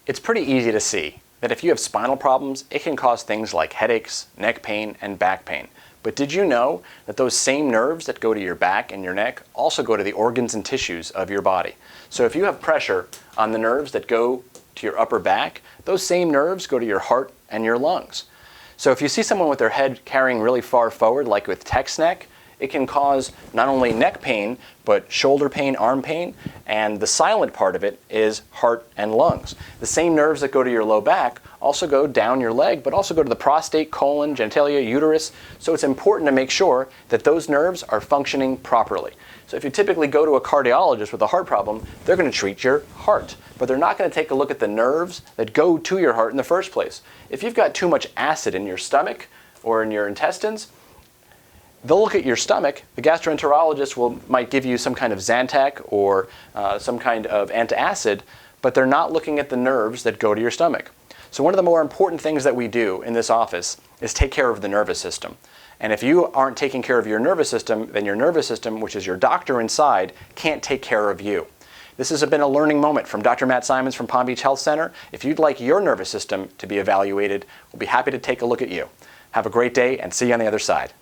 It's pretty easy to see that if you have spinal problems, it can cause things like headaches, neck pain, and back pain. But did you know that those same nerves that go to your back and your neck also go to the organs and tissues of your body? So if you have pressure on the nerves that go to your upper back, those same nerves go to your heart and your lungs. So if you see someone with their head carrying really far forward, like with text neck, it can cause not only neck pain, but shoulder pain, arm pain, and the silent part of it is heart and lungs. The same nerves that go to your low back also go down your leg, but also go to the prostate, colon, genitalia, uterus. So it's important to make sure that those nerves are functioning properly. So if you typically go to a cardiologist with a heart problem, they're going to treat your heart, but they're not going to take a look at the nerves that go to your heart in the first place. If you've got too much acid in your stomach or in your intestines, they'll look at your stomach. The gastroenterologist might give you some kind of Zantac or some kind of antacid, but they're not looking at the nerves that go to your stomach. So one of the more important things that we do in this office is take care of the nervous system. And if you aren't taking care of your nervous system, then your nervous system, which is your doctor inside, can't take care of you. This has been a learning moment from Dr. Matt Symons from Palm Beach Health Center. If you'd like your nervous system to be evaluated, we'll be happy to take a look at you. Have a great day and see you on the other side.